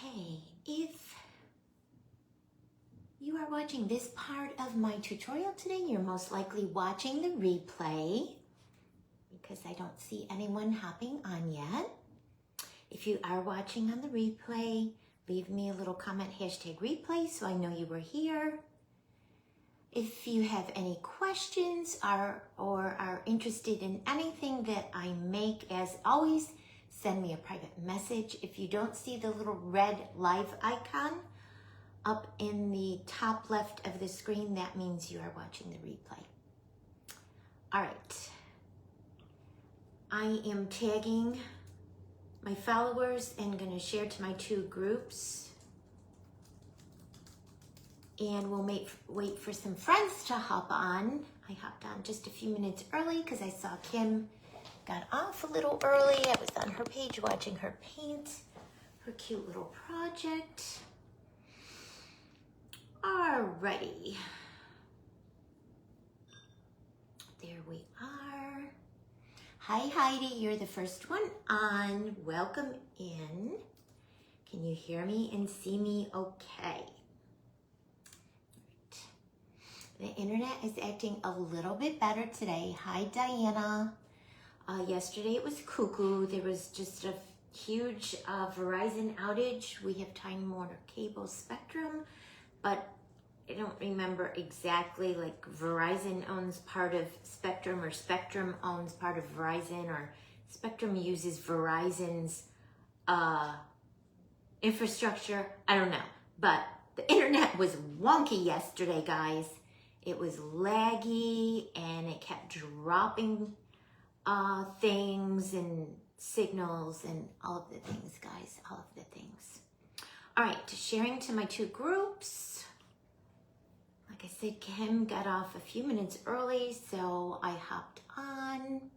Okay, if you are watching this part of my tutorial today, you're most likely watching the replay because I don't see anyone hopping on yet. If you are watching on the replay, leave me a little comment, #replay, so I know you were here. If you have any questions or are interested in anything that I make, as always, send me a private message. If you don't see the little red live icon up in the top left of the screen, that means you are watching the replay. All right. I am tagging my followers and going to share to my 2 groups. And we'll wait for some friends to hop on. I hopped on just a few minutes early because I saw Kim got off a little early. I was on her page watching her paint her cute little project. Alrighty. There we are. Hi Heidi, you're the first one on. Welcome in. Can you hear me and see me okay? The internet is acting a little bit better today. Hi Diana. Yesterday it was cuckoo. There was just a huge Verizon outage. We have Time Warner Cable Spectrum, but I don't remember exactly, like Verizon owns part of Spectrum or Spectrum owns part of Verizon, or Spectrum uses Verizon's infrastructure. I don't know, but the internet was wonky yesterday, guys. It was laggy and it kept dropping things and signals and all of the things, guys, all of the things. All right, sharing to my 2 groups. Like I said, Kim got off a few minutes early, so I hopped on.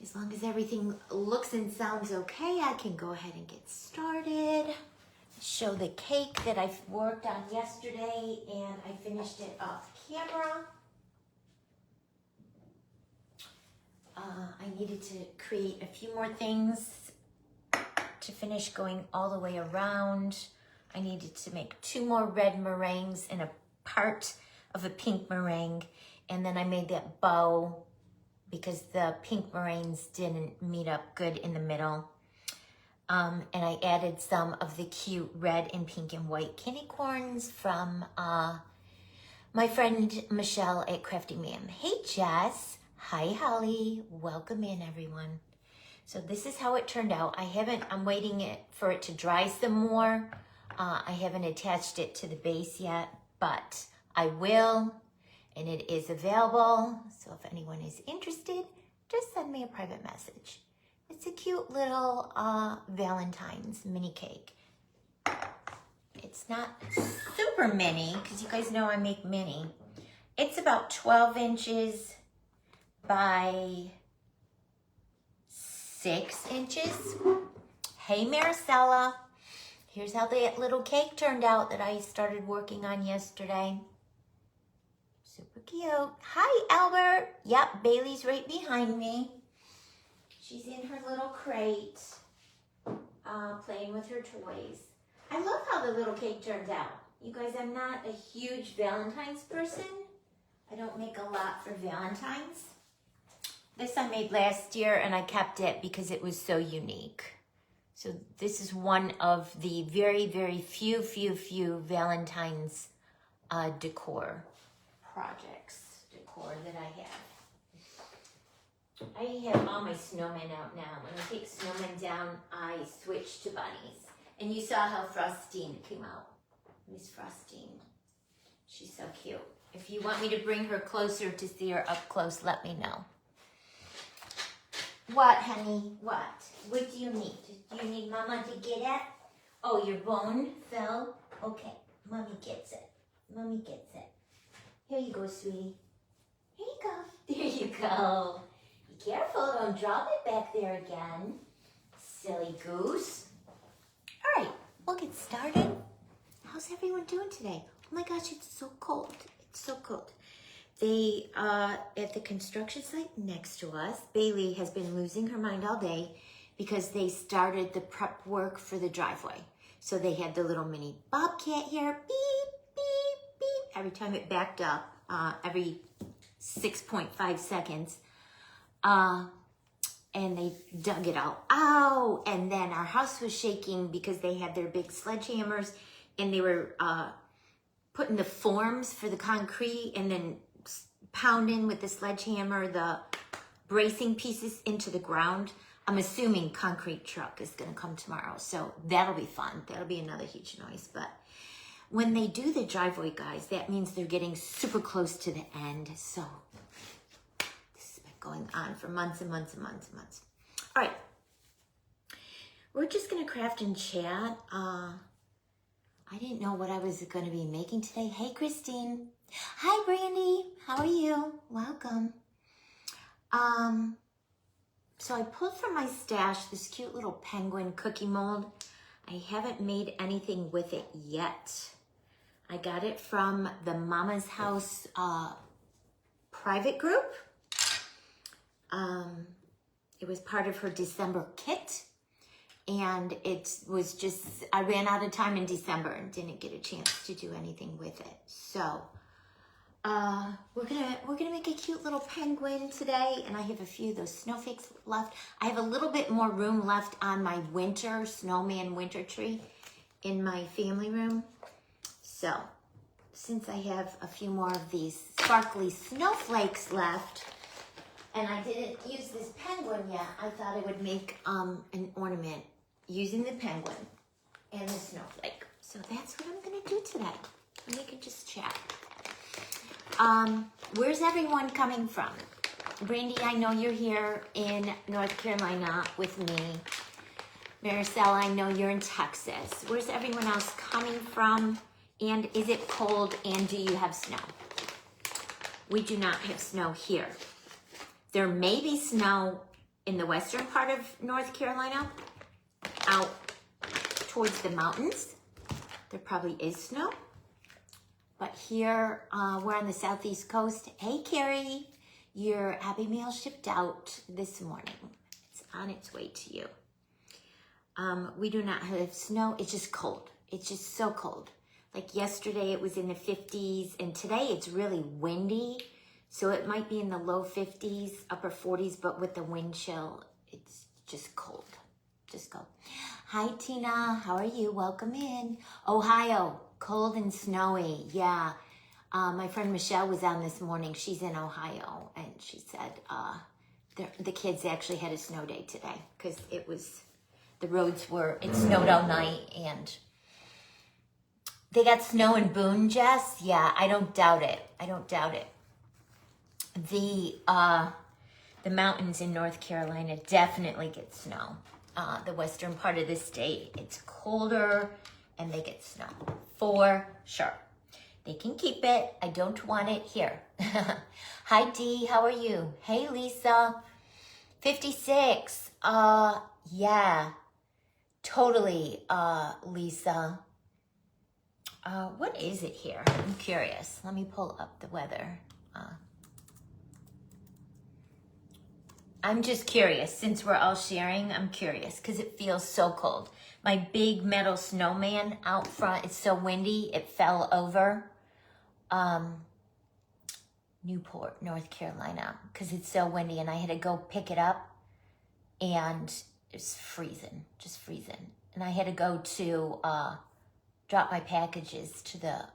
As long as everything looks and sounds okay, I can go ahead and get started. Show the cake that I worked on yesterday, and I finished it off camera. I needed to create a few more things to finish going all the way around. I needed to make 2 more red meringues and a part of a pink meringue, and then I made that bow because the pink meringues didn't meet up good in the middle. And I added some of the cute red and pink and white candy corns from my friend Michelle at Crafty Ma'am. Hey Jess. Hi Holly. Welcome in everyone. So this is how it turned out. I'm waiting for it to dry some more. I haven't attached it to the base yet, but I will, and it is available. So if anyone is interested, just send me a private message. It's a cute little Valentine's mini cake. It's not super mini, because you guys know I make mini. It's about 12 inches by 6 inches. Hey Maricela. Here's how that little cake turned out that I started working on yesterday. Super cute. Hi Albert. Yep, Bailey's right behind me. She's in her little crate, playing with her toys. I love how the little cake turned out. You guys, I'm not a huge Valentine's person. I don't make a lot for Valentine's. This I made last year and I kept it because it was so unique. So this is one of the very, very few Valentine's decor that I have. I have all my snowmen out now. When I take snowmen down, I switch to bunnies. And you saw how Frostine came out. Miss Frostine. She's so cute. If you want me to bring her closer to see her up close, let me know. What, honey? What? What do you need? Do you need Mama to get it? Oh, your bone fell? Okay, Mommy gets it. Mommy gets it. Here you go, sweetie. Here you go. There you go. Be careful, don't drop it back there again. Silly goose. All right, we'll get started. How's everyone doing today? Oh my gosh, it's so cold. It's so cold. They, at the construction site next to us, Bailey has been losing her mind all day because they started the prep work for the driveway. So they had the little mini bobcat here, beep, beep, beep, every time it backed up, every 6.5 seconds. And they dug it out. Ow! And then our house was shaking because they had their big sledgehammers and they were putting the forms for the concrete and then pounding with the sledgehammer the bracing pieces into the ground. I'm assuming concrete truck is gonna come tomorrow, so that'll be fun. That'll be another huge noise. But when they do the driveway, guys, that means they're getting super close to the end. So this has been going on for months and months and months and months. All right, we're just gonna craft and chat. I didn't know what I was gonna be making today. Hey, Christine. Hi, Brandy. How are you? Welcome. So I pulled from my stash this cute little penguin cookie mold. I haven't made anything with it yet. I got it from the Mama's House private group. It was part of her December kit. And it was just, I ran out of time in December and didn't get a chance to do anything with it. So we're gonna make a cute little penguin today, and I have a few of those snowflakes left. I have a little bit more room left on my winter snowman winter tree in my family room. So since I have a few more of these sparkly snowflakes left, and I didn't use this penguin yet, I thought I would make an ornament using the penguin and the snowflake. So that's what I'm gonna do today. And we can just chat. Where's everyone coming from? Brandy, I know you're here in North Carolina with me. Maricel, I know you're in Texas. Where's everyone else coming from? And is it cold and do you have snow? We do not have snow here. There may be snow in the western part of North Carolina, out towards the mountains. There probably is snow. But here, we're on the southeast coast. Hey, Carrie, your Happy Meal shipped out this morning. It's on its way to you. We do not have snow. It's just cold. It's just so cold. Like yesterday, it was in the 50s, and today it's really windy. So it might be in the low 50s, upper 40s, but with the wind chill, it's just cold. Just cold. Hi, Tina. How are you? Welcome in. Ohio. Cold and snowy, yeah. My friend Michelle was on this morning. She's in Ohio, and she said the kids actually had a snow day today because it snowed all night, and they got snow in Boone, Jess. Yeah, I don't doubt it. I don't doubt it. The mountains in North Carolina definitely get snow. The western part of the state, it's colder, and they get snow. For sure. They can keep it. I don't want it here. Hi, Dee. How are you? Hey, Lisa. 56. Yeah. Totally, Lisa. What is it here? I'm curious. Let me pull up the weather. I'm just curious. Since we're all sharing, I'm curious because it feels so cold. My big metal snowman out front, it's so windy, it fell over. Newport, North Carolina, because it's so windy, and I had to go pick it up, and it's freezing, just freezing. And I had to go to drop my packages to the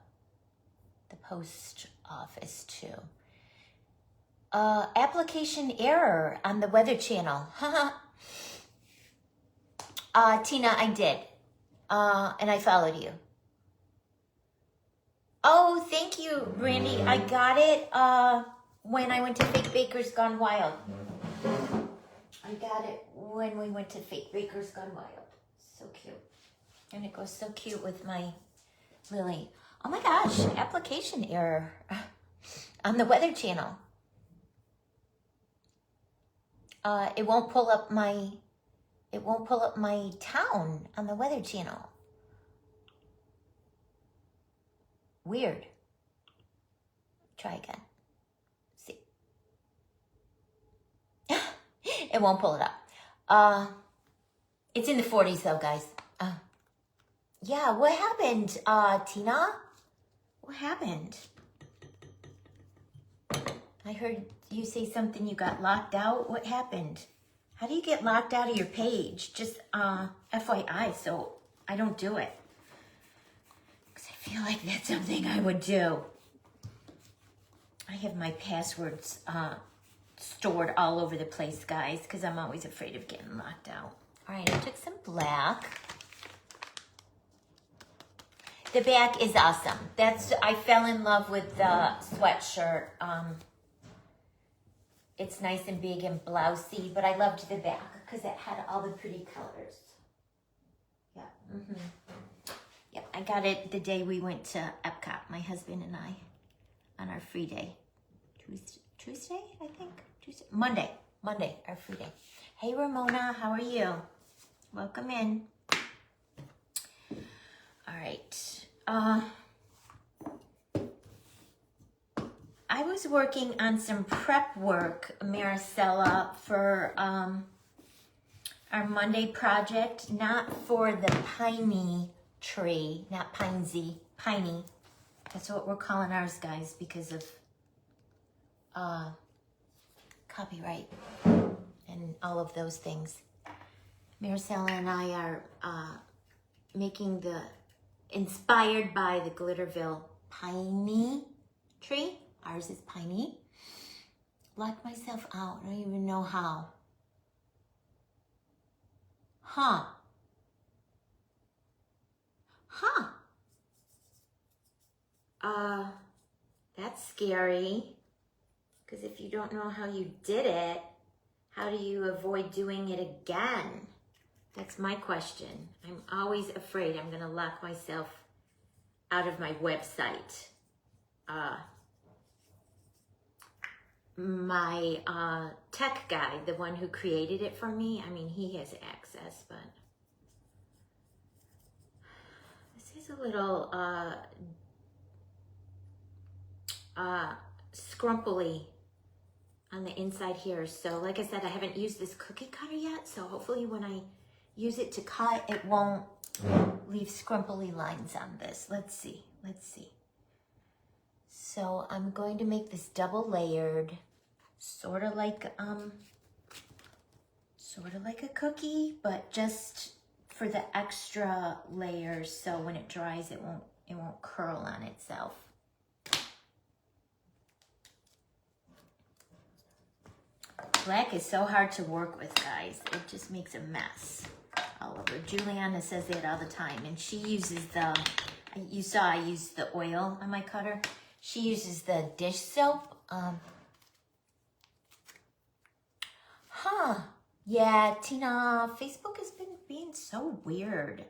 post office too. Application error on the Weather Channel. Tina, I did. And I followed you. Oh, thank you, Brandy. I got it when I went to Fake Baker's Gone Wild. I got it when we went to Fake Baker's Gone Wild. So cute. And it goes so cute with my Lily. Oh my gosh, application error on the Weather Channel. It won't pull up my town on the Weather Channel. Weird. Try again. See. It won't pull it up. It's in the 40s though, guys. Yeah, what happened, Tina? What happened? I heard you say something, you got locked out. What happened? How do you get locked out of your page? Just FYI, so I don't do it. Because I feel like that's something I would do. I have my passwords stored all over the place, guys, because I'm always afraid of getting locked out. All right, I took some black. The back is awesome. I fell in love with the sweatshirt. It's nice and big and blousy, but I loved the back because it had all the pretty colors. Yeah. Yep, I got it the day we went to Epcot, my husband and I, on our free day. Tuesday, I think? Monday, our free day. Hey, Ramona, how are you? Welcome in. All right. I was working on some prep work, Maricela, for our Monday project, not for the piney tree, not pinesy, piney. That's what we're calling ours, guys, because of copyright and all of those things. Maricela and I are making inspired by the Glitterville piney tree. Ours is piney. Locked myself out. I don't even know how. That's scary. Because if you don't know how you did it, how do you avoid doing it again? That's my question. I'm always afraid I'm going to lock myself out of my website. My tech guy, the one who created it for me, I mean, he has access, but this is a little scrumply on the inside here. So like I said, I haven't used this cookie cutter yet, so hopefully when I use it to cut, it won't leave scrumply lines on this. Let's see. So I'm going to make this double layered, sort of like a cookie, but just for the extra layers, so when it dries, it won't curl on itself. Black is so hard to work with, guys. It just makes a mess all over. Juliana says that all the time, and she uses you saw I used the oil on my cutter. She uses the dish soap. Yeah, Tina, Facebook has been being so weird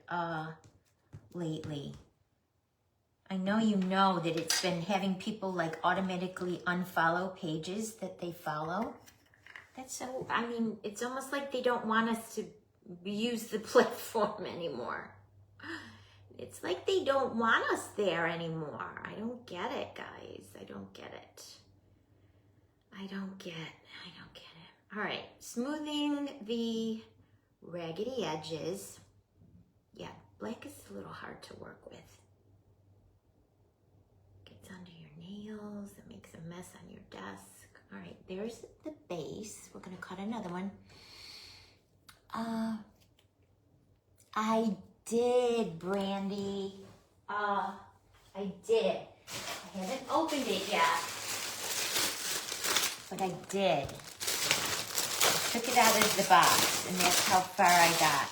lately. I know you know that it's been having people like automatically unfollow pages that they follow. That's so, I mean, it's almost like they don't want us to use the platform anymore. It's like they don't want us there anymore. I don't get it, guys. I don't get it. All right, smoothing the raggedy edges. Yeah, black is a little hard to work with. Gets under your nails. It makes a mess on your desk. All right, there's the base. We're gonna cut another one. I did, Brandy. I did. I haven't opened it yet, but I did. I took it out of the box, and that's how far I got.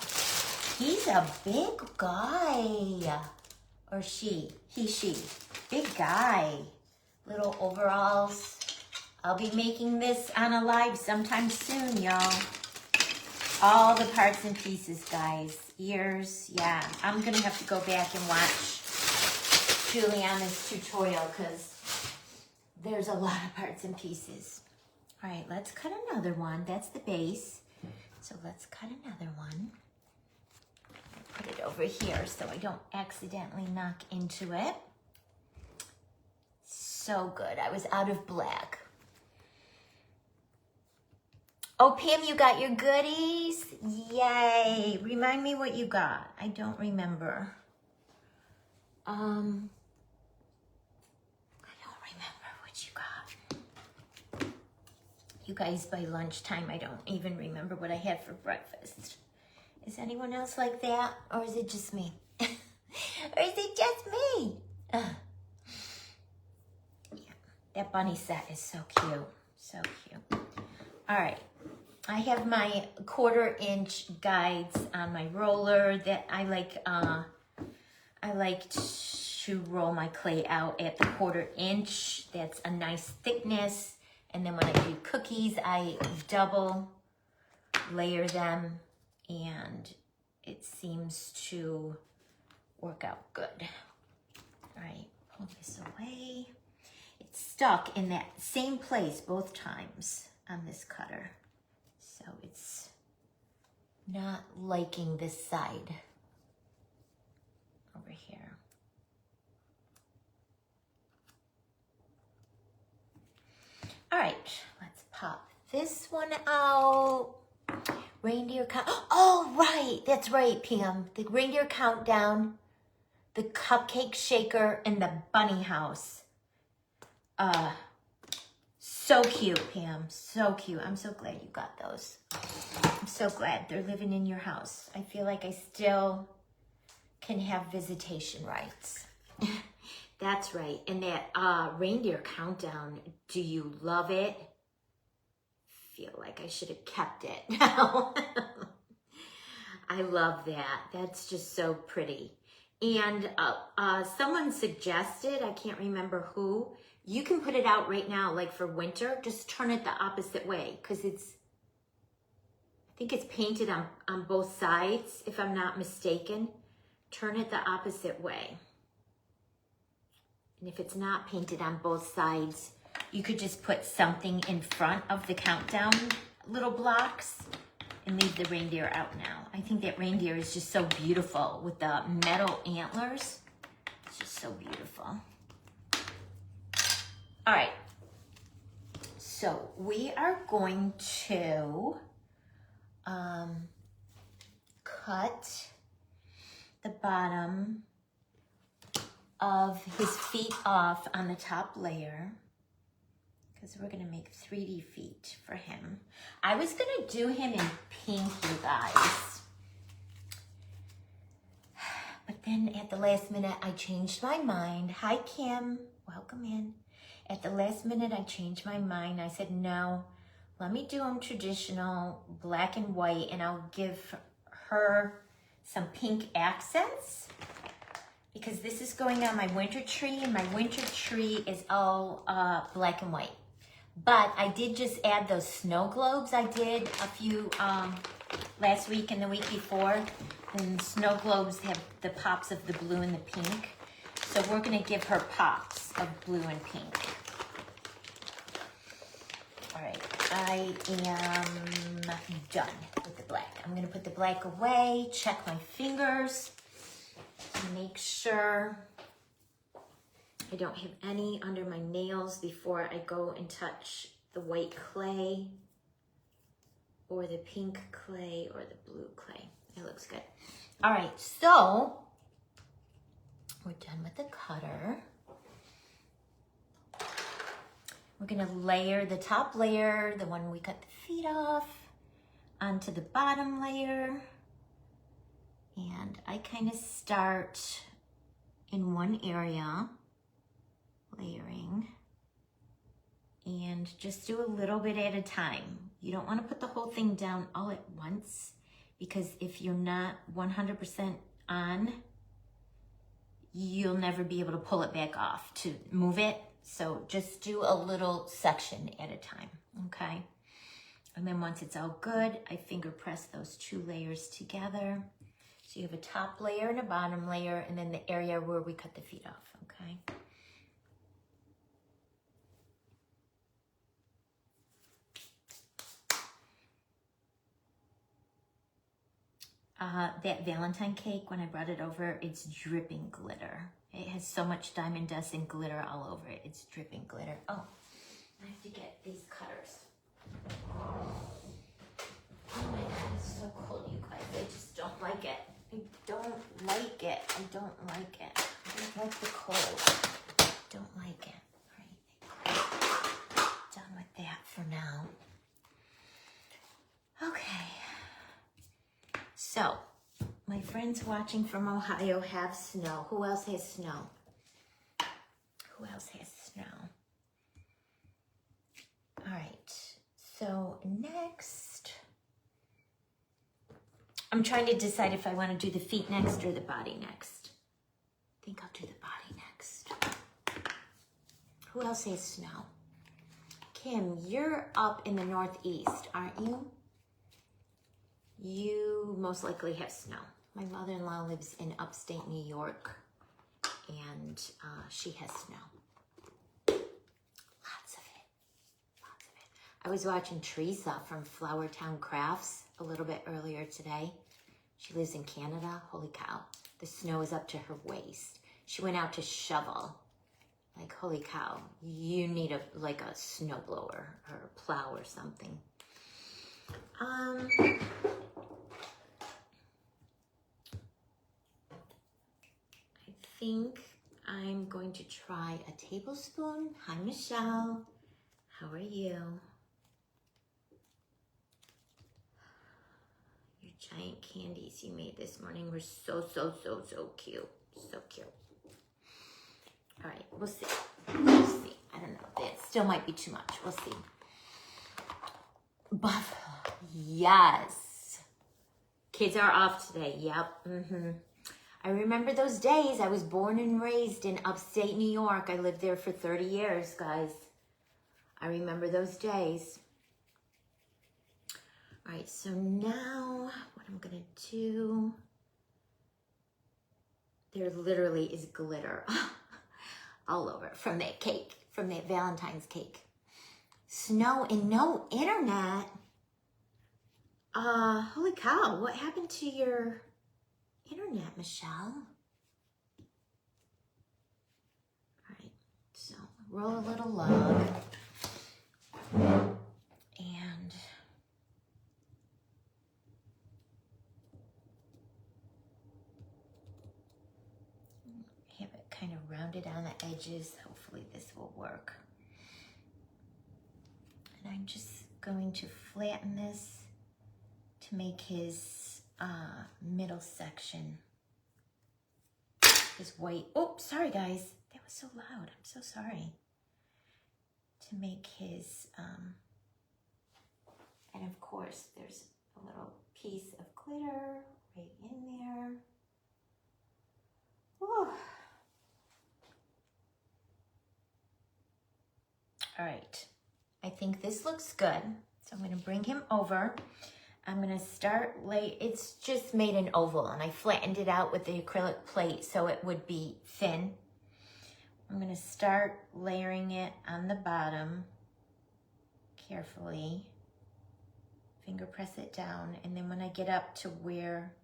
He's a big guy. Or she. He, she. Big guy. Little overalls. I'll be making this on a live sometime soon, y'all. All the parts and pieces, guys. Ears, yeah. I'm going to have to go back and watch Juliana's tutorial because there's a lot of parts and pieces. All right, let's cut another one. That's the base. So let's cut another one. Put it over here so I don't accidentally knock into it. So good. I was out of black. Oh, Pam, you got your goodies? Yay. Remind me what you got. I don't remember. I don't remember what you got. You guys, by lunchtime, I don't even remember what I had for breakfast. Is anyone else like that? Or is it just me? Or is it just me? Yeah, that bunny set is so cute. So cute. All right. I have my 1/4-inch guides on my roller that I like to roll my clay out at the 1/4 inch. That's a nice thickness. And then when I do cookies, I double layer them, and it seems to work out good. All right, pull this away. It's stuck in that same place both times on this cutter. So it's not liking this side over here. All right, let's pop this one out. Reindeer count. Oh, right, that's right, Pam. The reindeer countdown, the cupcake shaker, and the bunny house. So cute, Pam. So cute. I'm so glad you got those. I'm so glad they're living in your house. I feel like I still can have visitation rights. That's right. And that reindeer countdown, do you love it? Feel like I should have kept it now. I love that. That's just so pretty. And someone suggested, I can't remember who, you can put it out right now, like for winter, just turn it the opposite way, because I think it's painted on both sides, if I'm not mistaken. Turn it the opposite way. And if it's not painted on both sides, you could just put something in front of the countdown little blocks and leave the reindeer out now. I think that reindeer is just so beautiful with the metal antlers. It's just so beautiful. All right, so we are going to cut the bottom of his feet off on the top layer, because we're gonna make 3D feet for him. I was gonna do him in pink, you guys. But then at the last minute, I changed my mind. Hi, Kim, welcome in. At the last minute, I changed my mind. I said, no, let me do him traditional, black and white, and I'll give her some pink accents, because this is going on my winter tree, and my winter tree is all black and white. But I did just add those snow globes I did a few last week and the week before. And snow globes have the pops of the blue and the pink. So we're gonna give her pops of blue and pink. All right, I am done with the black. I'm gonna put the black away, check my fingers to make sure I don't have any under my nails before I go and touch the white clay or the pink clay or the blue clay. It looks good. All right, so we're done with the cutter. We're gonna layer the top layer, the one we cut the feet off, onto the bottom layer. And I kind of start in one area, layering, and just do a little bit at a time. You don't want to put the whole thing down all at once, because if you're not 100% on, you'll never be able to pull it back off to move it. So just do a little section at a time, okay? And then once it's all good, I finger press those two layers together. So you have a top layer and a bottom layer, and then the area where we cut the feet off, okay? That Valentine cake, when I brought it over, it's dripping glitter. It has so much diamond dust and glitter all over it. It's dripping glitter. Oh, I have to get these cutters. like it. I don't like it. I don't like the cold. Don't like it. All right. Done with that for now. Okay. So, my friends watching from Ohio have snow. Who else has snow? Who else has snow? All right. So, next, I'm trying to decide if I want to do the feet next or the body next. I think I'll do the body next. Who else has snow? Kim, you're up in the Northeast, aren't you? You most likely have snow. My mother-in-law lives in upstate New York, and she has snow. Lots of it. Lots of it. I was watching Teresa from Flower Town Crafts a little bit earlier today. She lives in Canada. Holy cow. The snow is up to her waist. She went out to shovel. Like, holy cow. You need a snow blower or a plow or something. I think I'm going to try a tablespoon. Hi, Michelle. How are you? Your giant candies you made this morning were so cute. So cute. All right, we'll see. We'll see. I don't know. It still might be too much. We'll see. Buffalo. Yes. Kids are off today. Yep. I remember those days. I was born and raised in upstate New York. I lived there for 30 years, guys. I remember those days. All right, so now what I'm going to do, there literally is glitter all over from that cake, from that Valentine's cake. Snow and no internet. Holy cow, what happened to your internet, Michelle? All right, so roll a little log. And have it kind of rounded on the edges. Hopefully this will work. And I'm just going to flatten this to make his middle section, his white, oh, sorry guys, that was so loud, I'm so sorry. To make his, and of course there's a little piece of glitter right in there. Whew. All right, I think this looks good. So I'm gonna bring him over. I'm gonna start it's just made an oval and I flattened it out with the acrylic plate so it would be thin. I'm gonna start layering it on the bottom carefully. Finger press it down, and then when I get up to where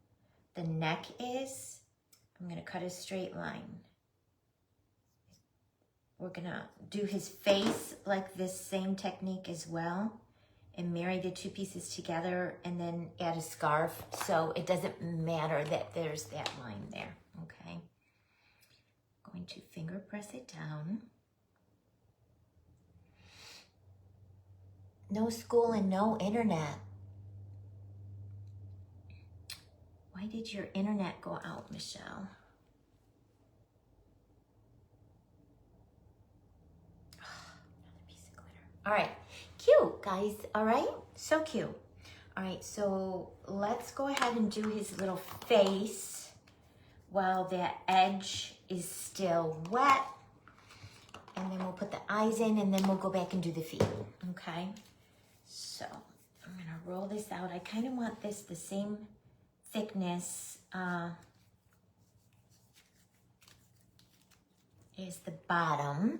the neck is, I'm gonna cut a straight line. We're gonna do his face like this same technique as well, and marry the two pieces together and then add a scarf so it doesn't matter that there's that line there, okay? I'm going to finger press it down. No school and no internet. Why did your internet go out, Michelle? Another piece of glitter. All right, cute, guys, all right? So cute. All right, so let's go ahead and do his little face while that edge is still wet. And then we'll put the eyes in, and then we'll go back and do the feet, okay? So I'm gonna roll this out. I kind of want this the same thickness is the bottom.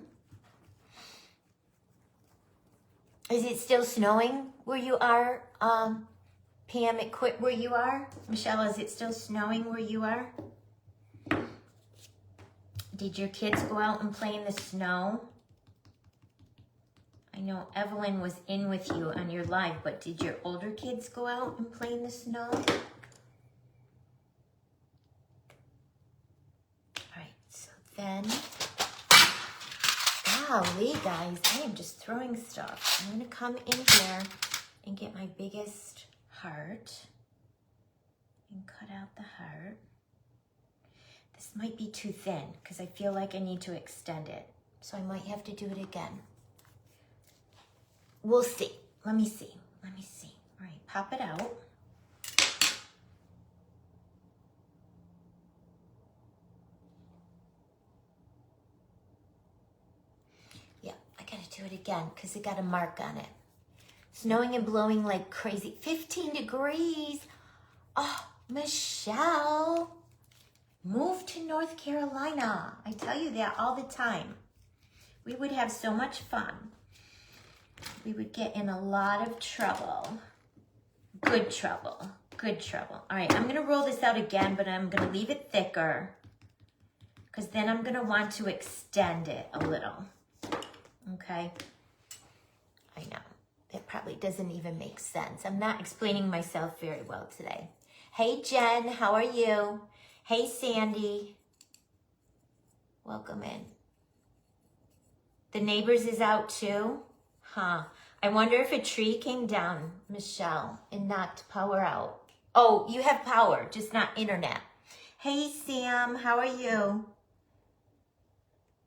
Is it still snowing where you are? Pam, it quit where you are? Michelle, is it still snowing where you are? Did your kids go out and play in the snow? I know Evelyn was in with you on your live, but did your older kids go out and play in the snow? Then, golly, guys, I am just throwing stuff. I'm going to come in here and get my biggest heart and cut out the heart. This might be too thin because I feel like I need to extend it. So I might have to do it again. We'll see. Let me see. Let me see. All right, pop it out. Yeah, I gotta do it again because it got a mark on it. Snowing and blowing like crazy. 15 degrees. Oh, Michelle, move to North Carolina. I tell you that all the time. We would have so much fun. We would get in a lot of trouble. Good trouble. Good trouble. All right, I'm going to roll this out again, but I'm going to leave it thicker because then I'm going to want to extend it a little. Okay? I know. It probably doesn't even make sense. I'm not explaining myself very well today. Hey, Jen, how are you? Hey, Sandy. Welcome in. The neighbors is out too? Huh. I wonder if a tree came down, Michelle, and knocked power out. Oh, you have power, just not internet. Hey, Sam, how are you?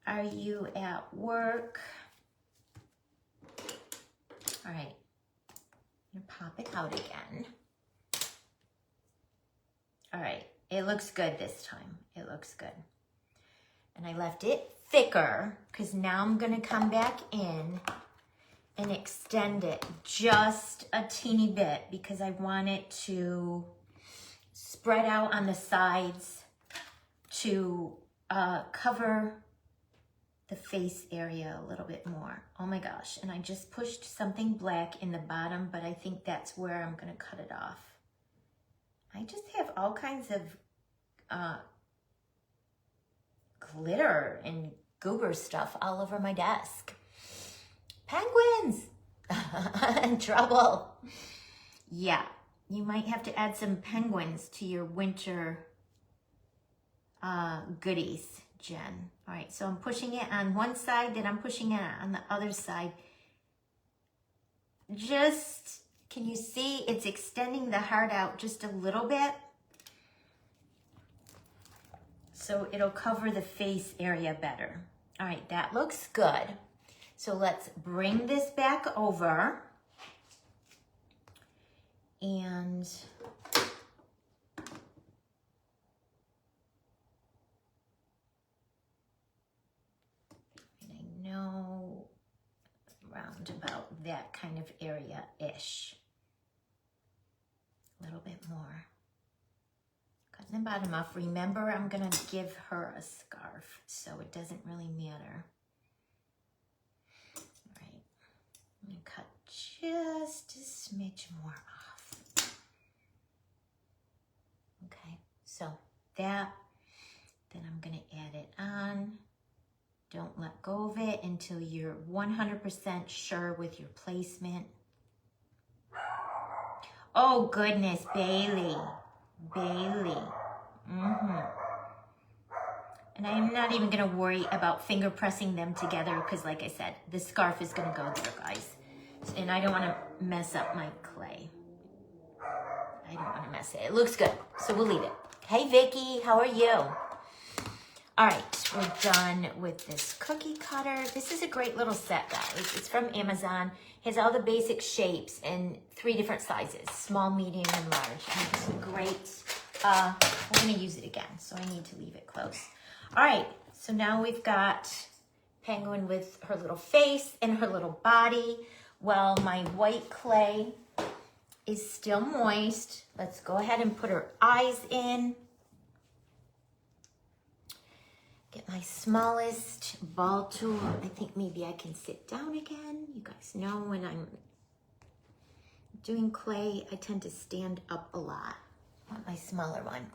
Are you at work? All right. I'm gonna pop it out again. All right. It looks good this time. It looks good. And I left it thicker because now I'm going to come back in and extend it just a teeny bit because I want it to spread out on the sides to cover the face area a little bit more. Oh my gosh. And I just pushed something black in the bottom, but I think that's where I'm going to cut it off. I just have all kinds of glitter and goober stuff all over my desk. Penguins! In trouble. Yeah, you might have to add some penguins to your winter goodies, Jen. All right, so I'm pushing it on one side, then I'm pushing it on the other side. Just, can you see it's extending the heart out just a little bit? So it'll cover the face area better. All right, that looks good. So let's bring this back over. And I know around about that kind of area-ish. A little bit more. Cutting the bottom off. Remember, I'm gonna give her a scarf, so it doesn't really matter. All right, I'm gonna cut just a smidge more off. Okay, so that, then I'm gonna add it on. Don't let go of it until you're 100% sure with your placement. Oh goodness, Bailey. Bailey. And I'm not even going to worry about finger pressing them together because, like I said, the scarf is going to go there, guys. And I don't want to mess up my clay. I don't want to mess it. It looks good, so we'll leave it. Hey, Vicky, how are you? All right, we're done with this cookie cutter. This is a great little set, guys. It's from Amazon. It has all the basic shapes in 3 different sizes, small, medium, and large. And it's great. I'm going to use it again, so I need to leave it close. All right, so now we've got Penguin with her little face and her little body. Well, my white clay is still moist. Let's go ahead and put her eyes in. Get my smallest ball tool. I think maybe I can sit down again. You guys know when I'm doing clay, I tend to stand up a lot. I want my smaller one.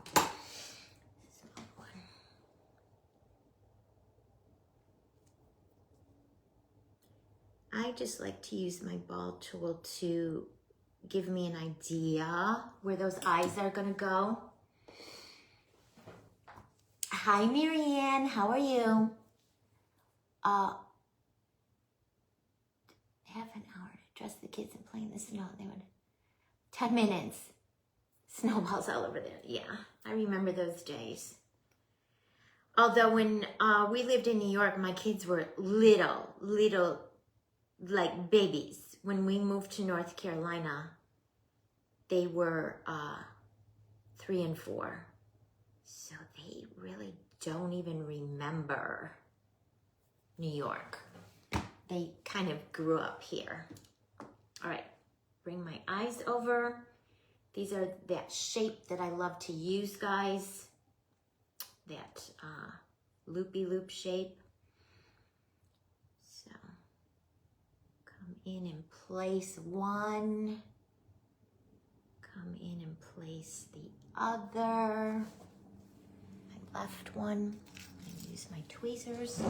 I just like to use my ball tool to give me an idea where those eyes are gonna go. Hi, Marianne. How are you? Half an hour to dress the kids and play in the snow. They would 10 minutes. Snowballs all over there. Yeah, I remember those days. Although when we lived in New York, my kids were little, like babies. When we moved to North Carolina, they were 3 and 4. So they really don't even remember New York. They kind of grew up here. All right, bring my eyes over. These are that shape that I love to use, guys. That loopy loop shape. So come in place one. Come in and place the other. My left one. I use my tweezers.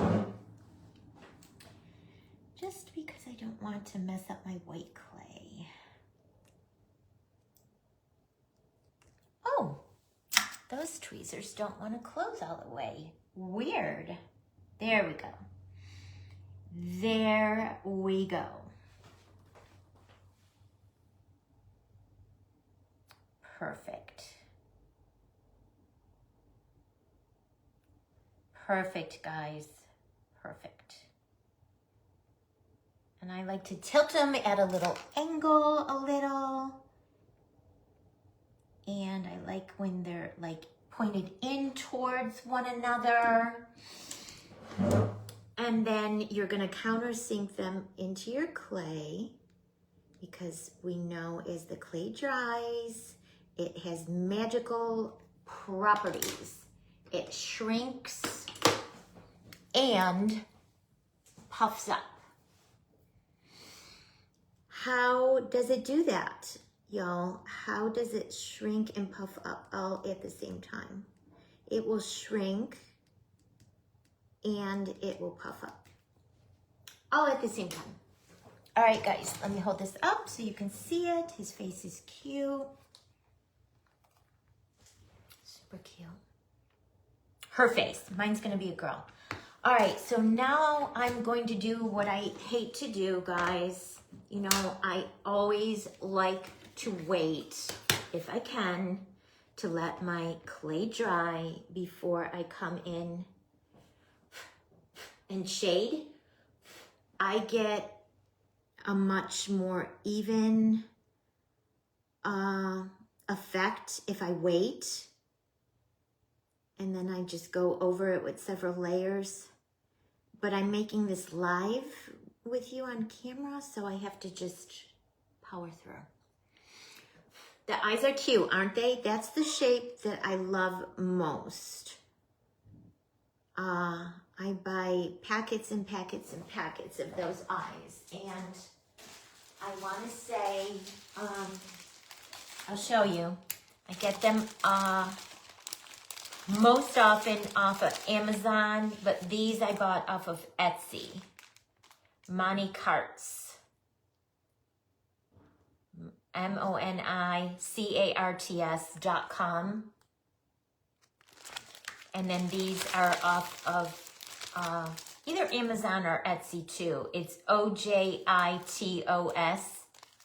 Just because I don't want to mess up my white clay. Oh, those tweezers don't want to close all the way. Weird. There we go. There we go. Perfect. Perfect, guys. Perfect. And I like to tilt them at a little angle, a little. And I like when they're like pointed in towards one another. And then you're gonna countersink them into your clay because we know as the clay dries, it has magical properties. It shrinks and puffs up. How does it do that, y'all? How does it shrink and puff up all at the same time? It will shrink and it will puff up all at the same time. All right, guys, let me hold this up so you can see it. His face is cute. Super cute. Her face. Mine's going to be a girl. All right, so now I'm going to do what I hate to do, guys. You know, I always like to wait, if I can, to let my clay dry before I come in and shade. I get a much more even effect if I wait. And then I just go over it with several layers. But I'm making this live with you on camera, so I have to just power through. The eyes are cute, aren't they? That's the shape that I love most. I buy packets and packets and packets of those eyes. And I want to say, I'll show you. I get them most often off of Amazon, but these I bought off of Etsy. Moni Carts. MoniCarts.com. And then these are off of either Amazon or Etsy too. It's OJITOS.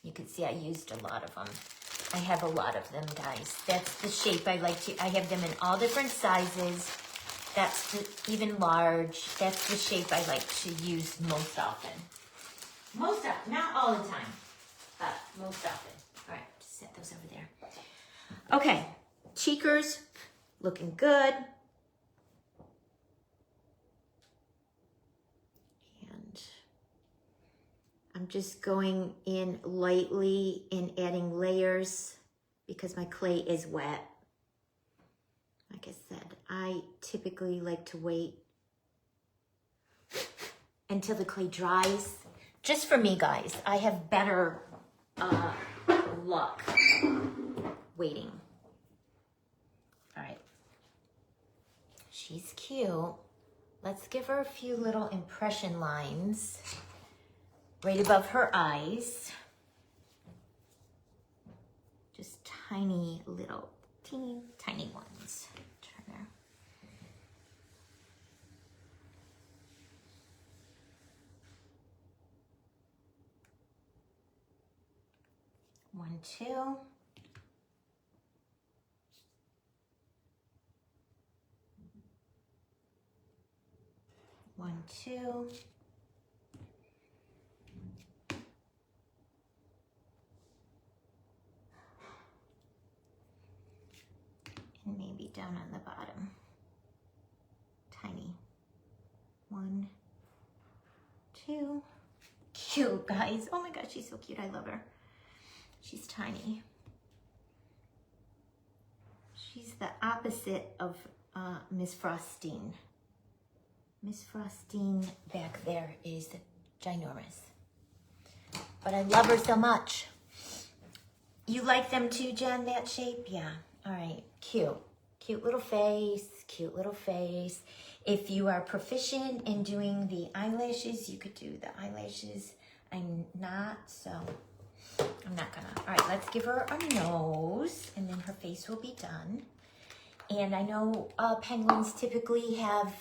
You can see I used a lot of them. I have a lot of them, guys. That's the shape I like to. I have them in all different sizes. That's even large. That's the shape I like to use most often. Most often, not all the time, but most often. All right, just set those over there. Okay, cheekers, looking good. And I'm just going in lightly and adding layers because my clay is wet. Like I said, I typically like to wait until the clay dries. Just for me, guys, I have better luck waiting. All right. She's cute. Let's give her a few little impression lines right above her eyes. Just tiny little, teeny tiny ones. Turn her. 1, 2. One, 2. And maybe down on the bottom. Tiny. 1, 2. Cute, guys. Oh my gosh, she's so cute. I love her. She's tiny. She's the opposite of Miss Frostine. Miss Frostine back there is ginormous. But I love her so much. You like them too, Jen, that shape? Yeah. All right. Cute. Cute little face. Cute little face. If you are proficient in doing the eyelashes, you could do the eyelashes. I'm not, so I'm not gonna. All right, let's give her a nose, and then her face will be done. And I know penguins typically have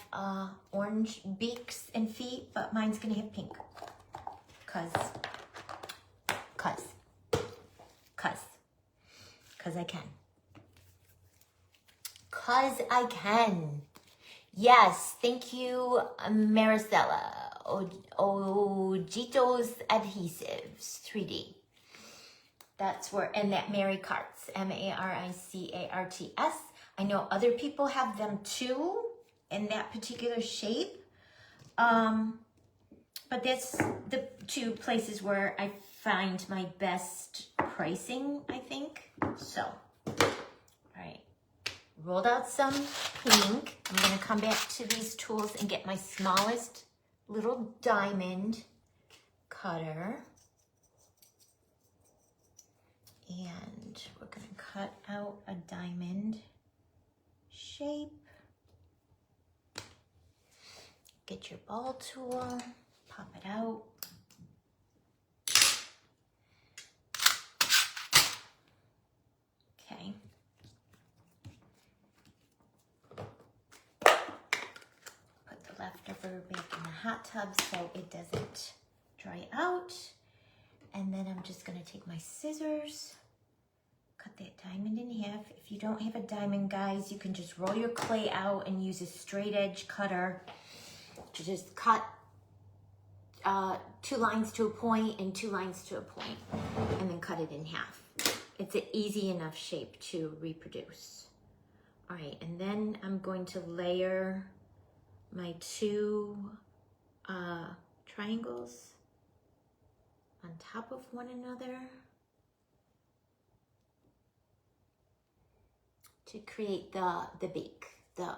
orange beaks and feet, but mine's gonna have pink. Cause I can. Cause I can. Yes, thank you, Maricela. Ojitos Adhesives 3D. That's where, and that Mary Carts, Maricarts. I know other people have them too in that particular shape. But that's the 2 places where I find my best pricing, I think. So, all right. Rolled out some pink. I'm gonna come back to these tools and get my smallest little diamond cutter. And we're gonna cut out a diamond shape. Get your ball tool, pop it out. Okay. Put the leftover back in the hot tub so it doesn't dry out. And then I'm just gonna take my scissors, cut that diamond in half. If you don't have a diamond, guys, you can just roll your clay out and use a straight edge cutter to just cut 2 lines to a point and 2 lines to a point, and then cut it in half. It's an easy enough shape to reproduce. All right, and then I'm going to layer my 2 triangles on top of one another to create the beak, the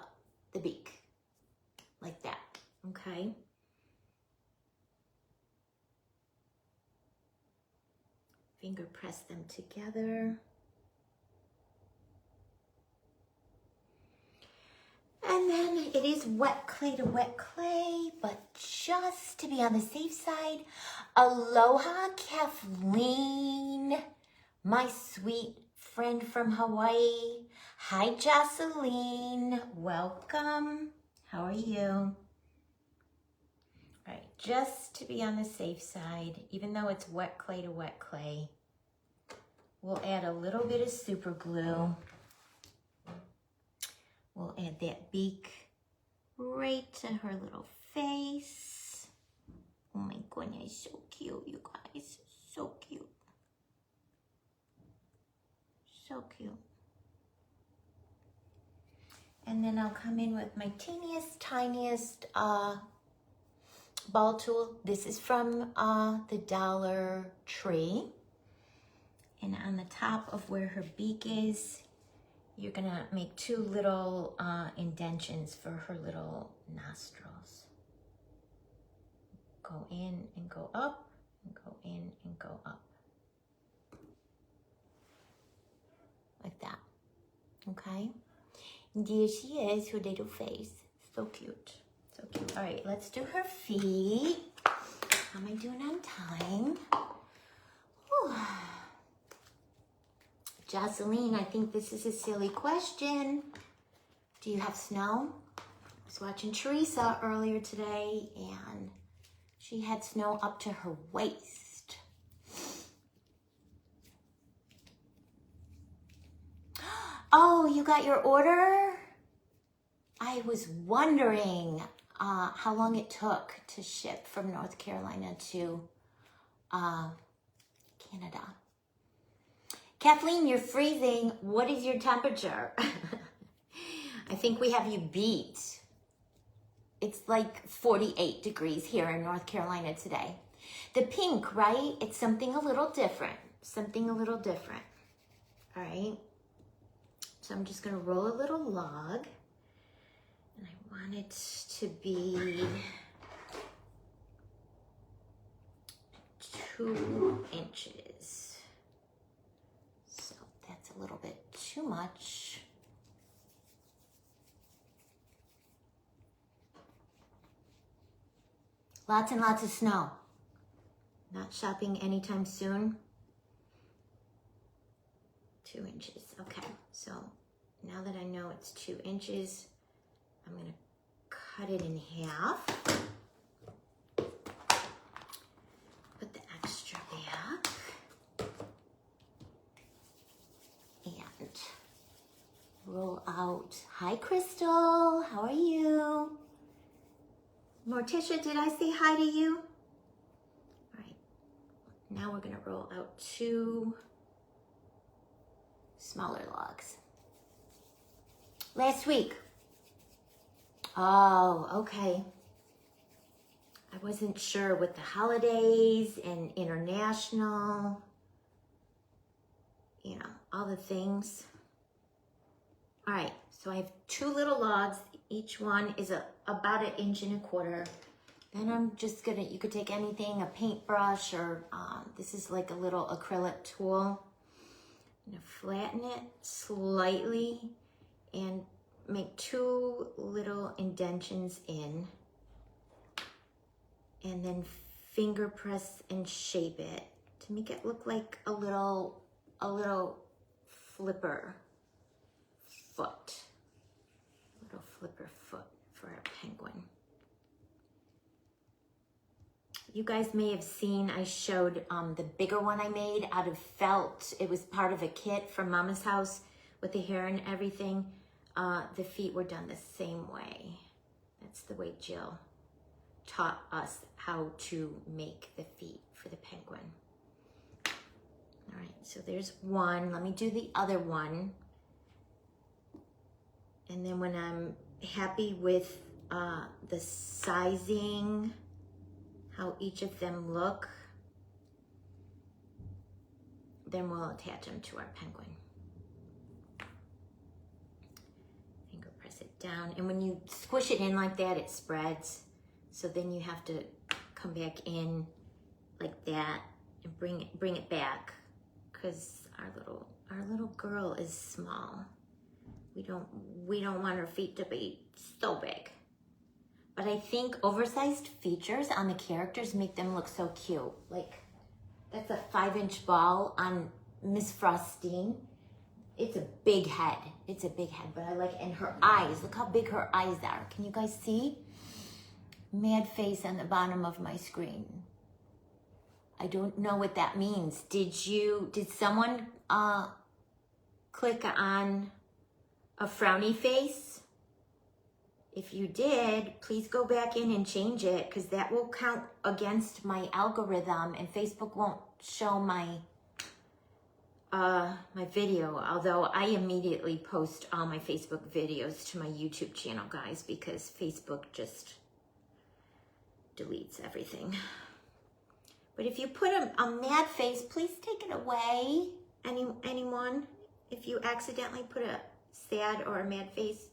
beak, like that, okay? Finger press them together. And then it is wet clay to wet clay, but just to be on the safe side, aloha Kathleen, my sweet friend from Hawaii. Hi Jocelyn, welcome. How are you? All right, just to be on the safe side, even though it's wet clay to wet clay, we'll add a little bit of super glue. We'll add that beak right to her little face. Oh my goodness, so cute, you guys. So cute. So cute. And then I'll come in with my teeniest, tiniest ball tool. This is from the Dollar Tree. And on the top of where her beak is, you're gonna make 2 little indentions for her little nostrils. Go in and go up, and go in and go up. Like that, okay? And there she is, her little face. So cute, so cute. All right, let's do her feet. How am I doing on time? Whew. Jocelyn, I think this is a silly question. Do you have snow? I was watching Teresa earlier today, and she had snow up to her waist. Oh, you got your order? I was wondering how long it took to ship from North Carolina to Canada. Kathleen, you're freezing. What is your temperature? I think we have you beat. It's like 48 degrees here in North Carolina today. The pink, right? It's something a little different. Something a little different. All right. So I'm just going to roll a little log. And I want it to be 2 inches. So that's a little bit too much. Lots and lots of snow. Not shopping anytime soon. 2 inches. Okay, so now that I know it's 2 inches, I'm going to cut it in half. Put the extra back. And roll out. Hi, Crystal. How are you? Morticia, did I say hi to you? All right. Now we're going to roll out 2 smaller logs. Last week. Oh, okay. I wasn't sure with the holidays and international, you know, all the things. All right, so I have 2 little logs. Each one is about 1.25 inches. Then I'm just gonna, you could take anything, a paintbrush, or this is like a little acrylic tool. I'm gonna flatten it slightly and make 2 little indentions in, and then finger press and shape it to make it look like a little flipper foot. Little flipper foot for a penguin. You guys may have seen, I showed the bigger one I made out of felt. It was part of a kit from Mama's house with the hair and everything. The feet were done the same way. That's the way Jill taught us how to make the feet for the penguin. All right, so there's one. Let me do the other one. And then when I'm happy with the sizing, how each of them look, then we'll attach them to our penguin. Finger press it down. And when you squish it in like that, it spreads. So then you have to come back in like that and bring it back, because our little girl is small. We don't want her feet to be so big. But I think oversized features on the characters make them look so cute. Like, that's a 5-inch ball on Miss Frostine. It's a big head. It's a big head, but I like it. And her eyes, look how big her eyes are. Can you guys see? Mad face on the bottom of my screen. I don't know what that means. Did someone click on a frowny face? If you did, please go back in and change it, because that will count against my algorithm and Facebook won't show my my video. Although I immediately post all my Facebook videos to my YouTube channel, guys, because Facebook just deletes everything. But if you put a mad face, please take it away. Anyone, if you accidentally put a sad or a mad face,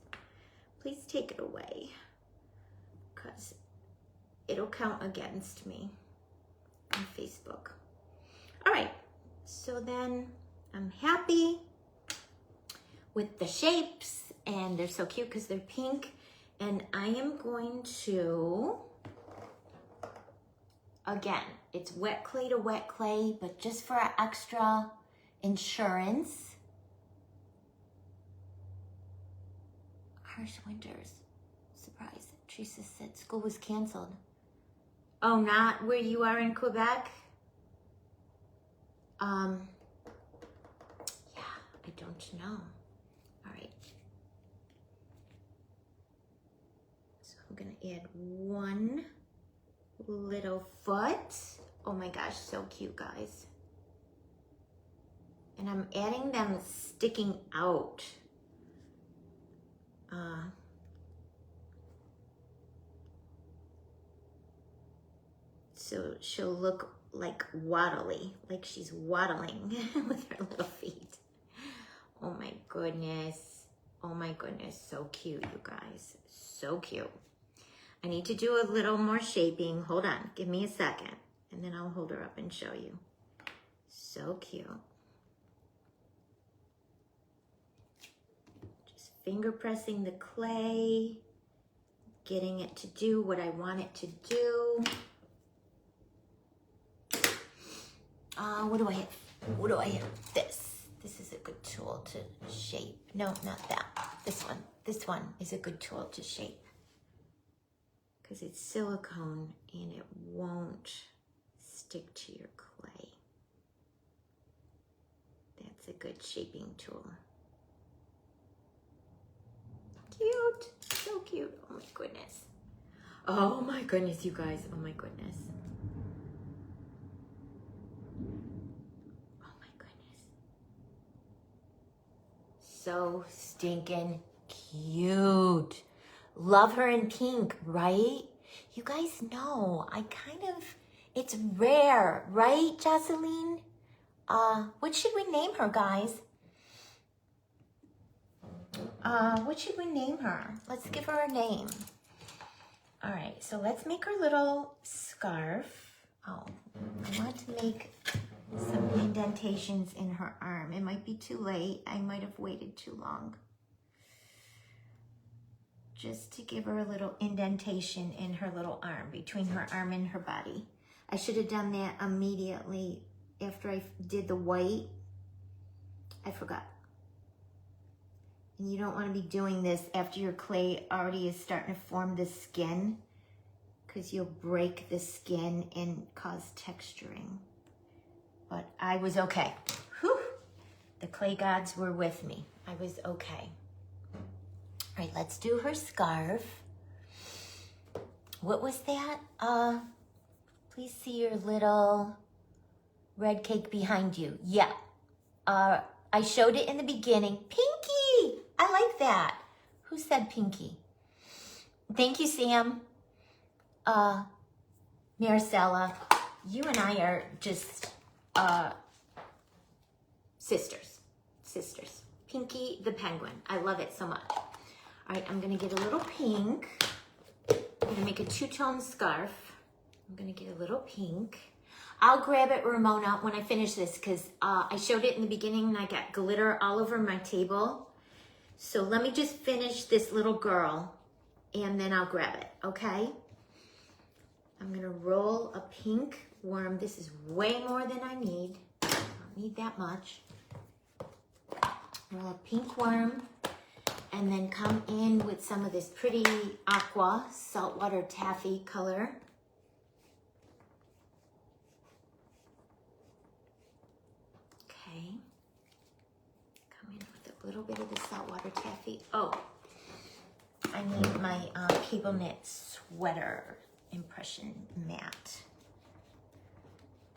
please take it away, because it'll count against me on Facebook. All right, so then I'm happy with the shapes, and they're so cute because they're pink. And I am going to, again, it's wet clay to wet clay, but just for extra insurance, harsh winters. Surprise. Teresa said school was canceled. Oh, not where you are in Quebec? Yeah, I don't know. I'm gonna add one little foot. Oh my gosh, so cute, guys. And I'm adding them sticking out. So she'll look like waddly, like she's waddling with her little feet. Oh my goodness. Oh my goodness, so cute, you guys. So cute. I need to do a little more shaping. Hold on, give me a second. And then I'll hold her up and show you. So cute. Just finger pressing the clay, getting it to do what I want it to do. What do I have? What do I have? This is a good tool to shape. No, not that. This one. This one is a good tool to shape. Because it's silicone and it won't stick to your clay. That's a good shaping tool. Cute. So cute. Oh my goodness. Oh my goodness, you guys. Oh my goodness. Oh my goodness. So stinking cute. Love her in pink, right? You guys know, it's rare, right, Jocelyn? What should we name her, guys? What should we name her? Let's give her a name. All right, so let's make her little scarf. Oh, I want to make some indentations in her arm. It might be too late. I might have waited too long. Just to give her a little indentation in her little arm, between her arm and her body. I should have done that immediately after I did the white. I forgot. And you don't want to be doing this after your clay already is starting to form the skin, because you'll break the skin and cause texturing. But I was okay. Whew. The clay gods were with me. I was okay. All right, let's do her scarf. What was that? Please see your little red cake behind you. Yeah. I showed it in the beginning. Pinkie! I like that. Who said Pinkie? Thank you, Sam. Maricela, you and I are just sisters. Sisters. Pinkie the Penguin. I love it so much. All right, I'm gonna get a little pink. I'm gonna make a two-tone scarf. I'm gonna get a little pink. I'll grab it, Ramona, when I finish this, because I showed it in the beginning and I got glitter all over my table. So let me just finish this little girl and then I'll grab it, okay? I'm gonna roll a pink worm. This is way more than I need. I don't need that much. Roll a pink worm. And then come in with some of this pretty aqua saltwater taffy color. Okay. Come in with a little bit of the saltwater taffy. Oh, I need my cable knit sweater impression mat.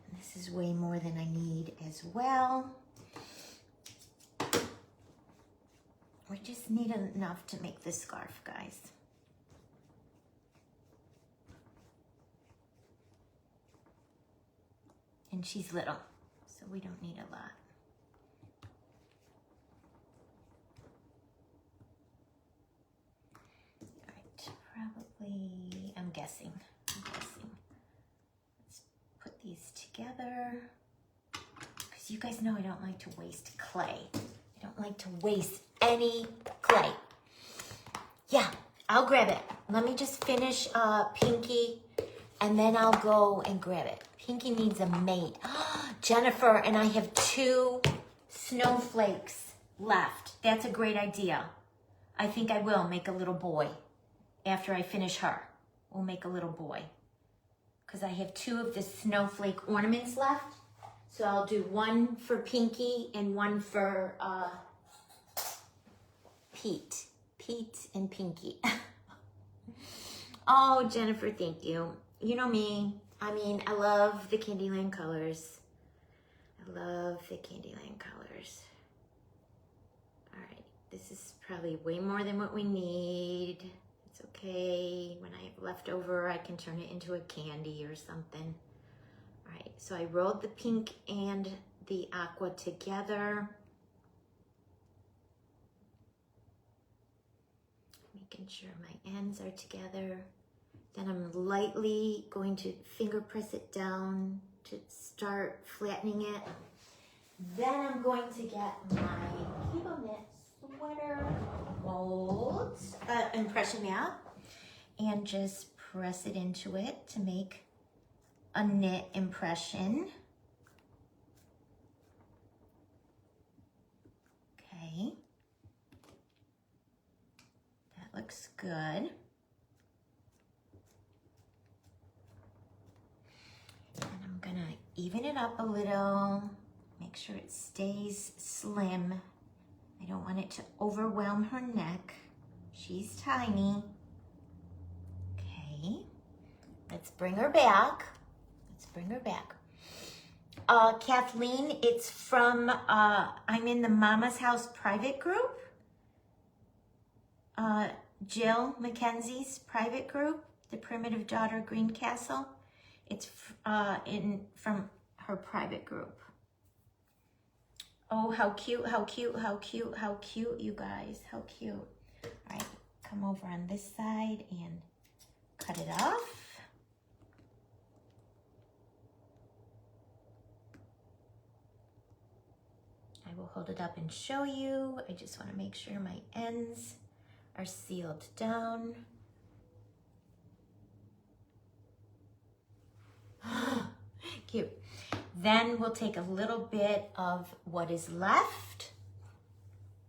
And this is way more than I need as well. We just need enough to make this scarf, guys. And she's little, so we don't need a lot. All right, probably, I'm guessing. Let's put these together. Because you guys know I don't like to waste clay. I don't like to waste any clay. Yeah, I'll grab it. Let me just finish Pinkie, and then I'll go and grab it. Pinkie needs a mate. Jennifer, and I have 2 snowflakes left. That's a great idea. I think I will make a little boy after I finish her. We'll make a little boy. Because I have 2 of the snowflake ornaments left. So I'll do one for Pinkie and one for Pete and Pinkie. Oh, Jennifer, thank you. You know me. I mean, I love the Candyland colors. I love the Candyland colors. All right, this is probably way more than what we need. It's okay. When I have leftover, I can turn it into a candy or something. All right, so I rolled the pink and the aqua together. Making sure my ends are together. Then I'm lightly going to finger press it down to start flattening it. Then I'm going to get my cable knit sweater mold, impression mat, and just press it into it to make a knit impression. Okay. That looks good. And I'm gonna even it up a little, make sure it stays slim. I don't want it to overwhelm her neck. She's tiny. Okay, let's bring her back. Let's bring her back. Kathleen, it's from, I'm in the Mama's House private group. Jill Mackenzie's private group, the Primitive Daughter Greencastle. It's from her private group. Oh, how cute, how cute, how cute, how cute, you guys, how cute. All right, come over on this side and cut it off. I will hold it up and show you. I just want to make sure my ends are sealed down. Cute. Then we'll take a little bit of what is left.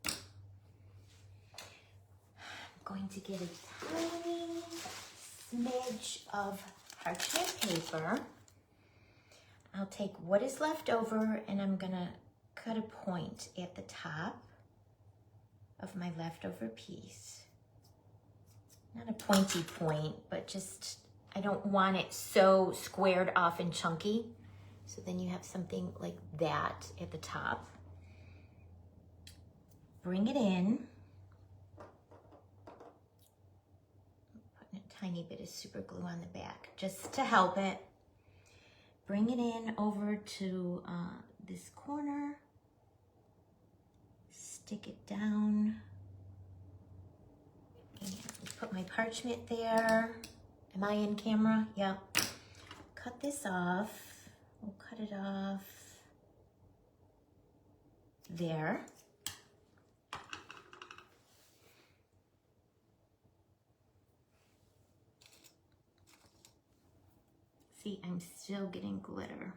I'm going to get a tiny smidge of parchment paper. I'll take what is left over and I'm gonna cut a point at the top of my leftover piece. Not a pointy point, but just, I don't want it so squared off and chunky. So then you have something like that at the top. Bring it in. Putting a tiny bit of super glue on the back just to help it. Bring it in over to this corner. Stick it down. And put my parchment there. Am I in camera? Yeah. Cut this off. We'll cut it off there. See, I'm still getting glitter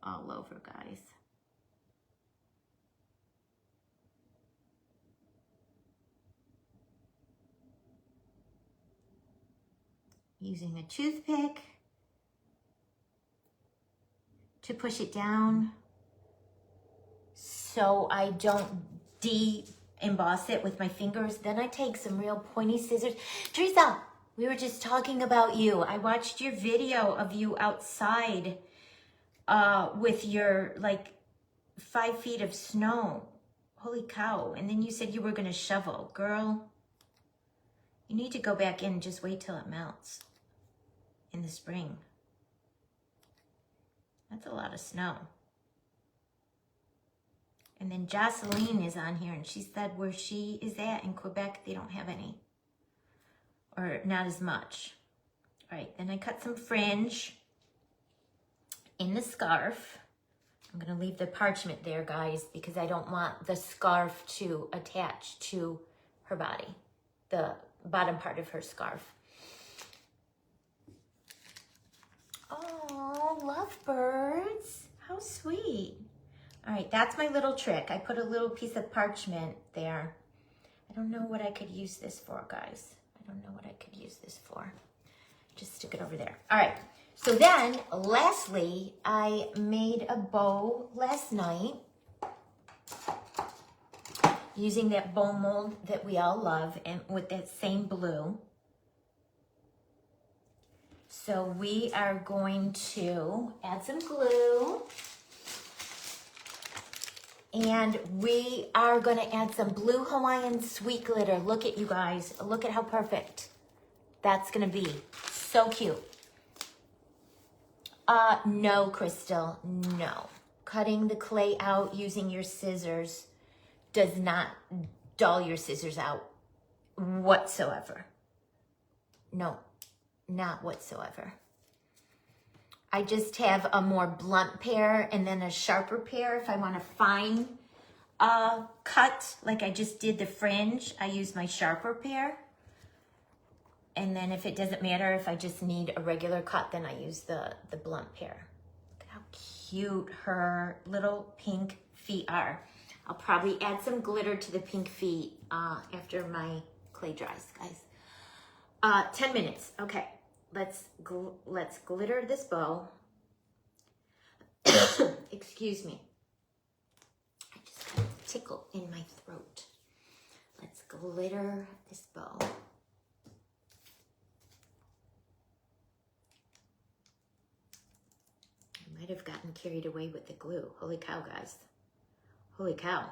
all over, guys. Using a toothpick to push it down so I don't de-emboss it with my fingers. Then I take some real pointy scissors. Teresa, we were just talking about you. I watched your video of you outside with your like 5 feet of snow. Holy cow. And then you said you were gonna shovel. Girl, you need to go back in and just wait till it melts in the spring. That's a lot of snow. And then Jocelyn is on here and she said where she is at in Quebec, they don't have any. Or not as much. All right, then I cut some fringe in the scarf. I'm gonna leave the parchment there, guys, because I don't want the scarf to attach to her body, the bottom part of her scarf. Oh, lovebirds, how sweet. All right, that's my little trick. I put a little piece of parchment there. I don't know what I could use this for, guys. I don't know what I could use this for. Just stick it over there. All right, so then lastly, I made a bow last night using that bow mold that we all love and with that same blue. So we are going to add some glue. And we are going to add some blue Hawaiian sweet glitter. Look at you guys. Look at how perfect that's going to be. So cute. No, Crystal, no. Cutting the clay out using your scissors does not dull your scissors out whatsoever. No, not whatsoever. I just have a more blunt pair and then a sharper pair if I want a fine cut, like I just did the fringe. I use my sharper pair. And then if it doesn't matter, if I just need a regular cut, then I use the blunt pair. Look at how cute her little pink feet are. I'll probably add some glitter to the pink feet after my clay dries, guys. 10 minutes, okay. Let's glitter this bow. Excuse me. I just got a tickle in my throat. Let's glitter this bow. I might have gotten carried away with the glue. Holy cow, guys. Holy cow.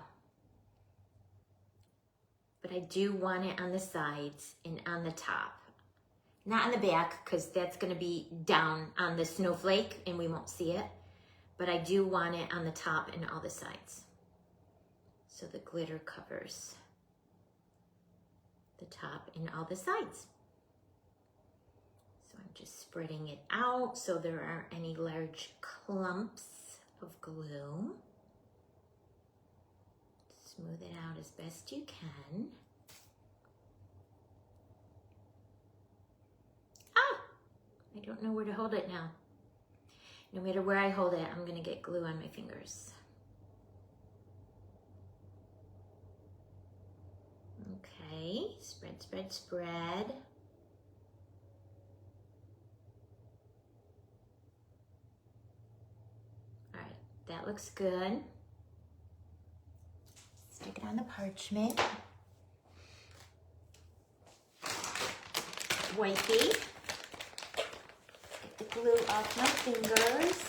But I do want it on the sides and on the top. Not on the back, because that's going to be down on the snowflake and we won't see it. But I do want it on the top and all the sides. So the glitter covers the top and all the sides. So I'm just spreading it out so there aren't any large clumps of glue. Smooth it out as best you can. I don't know where to hold it now. No matter where I hold it, I'm gonna get glue on my fingers. Okay, spread, spread, spread. All right, that looks good. Stick it on the parchment. Wipey. The glue off my fingers.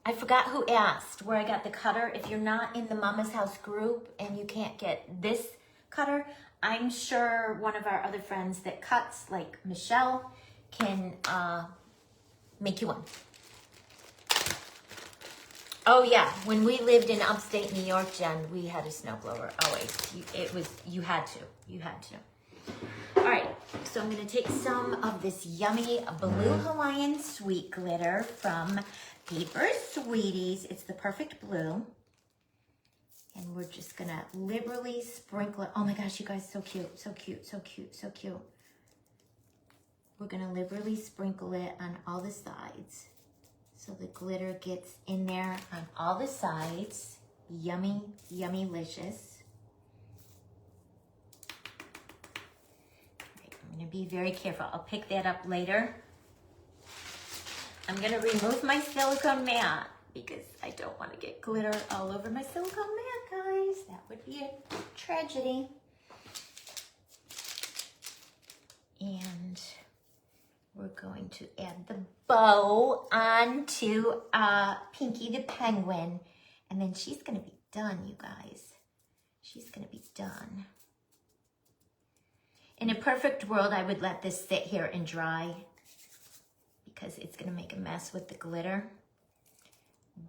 I forgot who asked where I got the cutter. If you're not in the Mama's House group and you can't get this cutter, I'm sure one of our other friends that cuts, like Michelle, can make you one. Oh yeah, when we lived in upstate New York, Jen, we had a snowblower always. You had to. All right, so I'm gonna take some of this yummy blue Hawaiian sweet glitter from Paper Sweeties. It's the perfect blue. And we're just gonna liberally sprinkle it. Oh my gosh, you guys, so cute, so cute, so cute, so cute. We're gonna liberally sprinkle it on all the sides. So the glitter gets in there on all the sides. Yummy, yummy-licious. Right, I'm gonna be very careful. I'll pick that up later. I'm gonna remove my silicone mat because I don't wanna get glitter all over my silicone mat, guys. That would be a tragedy. And we're going to add the bow onto Pinkie the Penguin. And then she's going to be done, you guys. She's going to be done. In a perfect world, I would let this sit here and dry because it's going to make a mess with the glitter.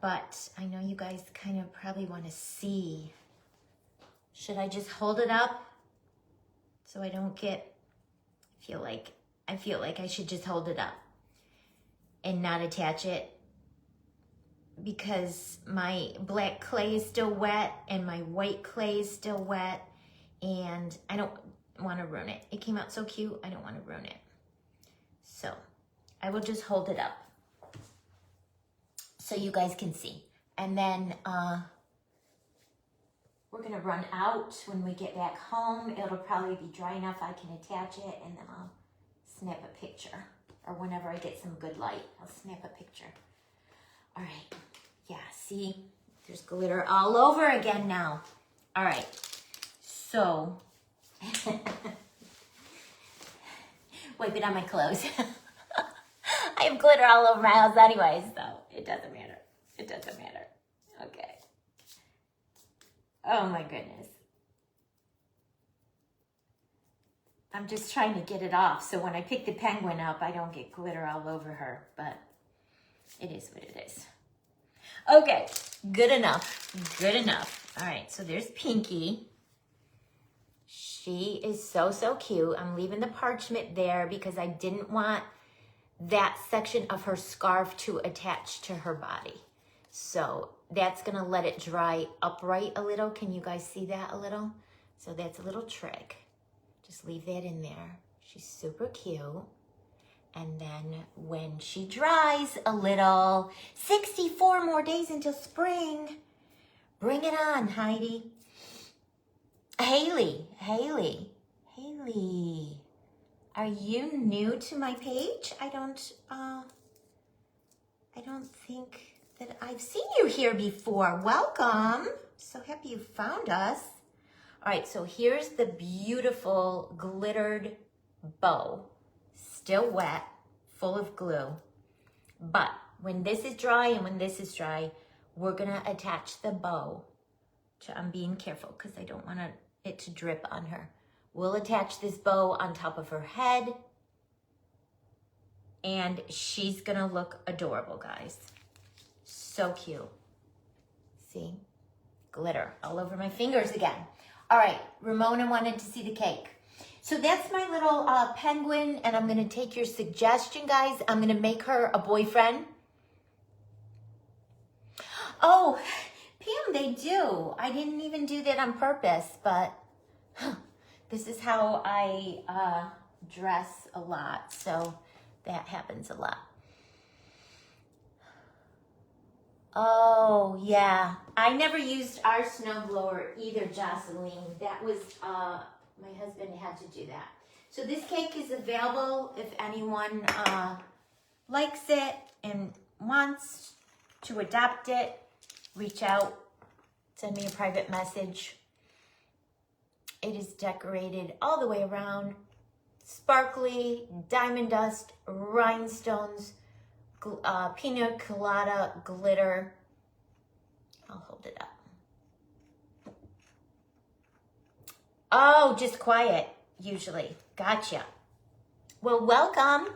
But I know you guys kind of probably want to see. Should I just hold it up so I don't get, I feel like I should just hold it up and not attach it because my black clay is still wet and my white clay is still wet and I don't want to ruin it. It came out so cute, I don't want to ruin it. So I will just hold it up so you guys can see. And then we're gonna run out when we get back home. It'll probably be dry enough I can attach it and then I'll snap a picture, or whenever I get some good light, I'll snap a picture. All right, yeah, see, there's glitter all over again now. All right, so Wipe it on my clothes. I have glitter all over my house anyways, so it doesn't matter. It doesn't matter. Okay. Oh my goodness. I'm just trying to get it off so when I pick the penguin up, I don't get glitter all over her, but it is what it is. Okay, good enough. Good enough. All right, so there's Pinkie. She is so, so cute. I'm leaving the parchment there because I didn't want that section of her scarf to attach to her body. So that's gonna let it dry upright a little. Can you guys see that a little? So that's a little trick. Just leave that in there. She's super cute. And then when she dries a little, 64 more days until spring. Bring it on, Heidi. Haley, are you new to my page? I don't think that I've seen you here before. Welcome. So happy you found us. All right, so here's the beautiful glittered bow. Still wet, full of glue. But when this is dry and when this is dry, we're gonna attach the bow. I'm being careful because I don't want it to drip on her. We'll attach this bow on top of her head and she's gonna look adorable, guys. So cute. See? Glitter all over my fingers again. All right, Ramona wanted to see the cake. So that's my little penguin, and I'm gonna take your suggestion, guys. I'm gonna make her a boyfriend. Oh, Pam, they do. I didn't even do that on purpose, but this is how I dress a lot, so that happens a lot. Oh, yeah. I never used our snow blower either, Jocelyn. That was, my husband had to do that. So this cake is available if anyone likes it and wants to adopt it. Reach out, send me a private message. It is decorated all the way around. Sparkly, diamond dust, rhinestones, pina colada glitter. I'll hold it up. Oh, just quiet, usually. Gotcha. Well, welcome.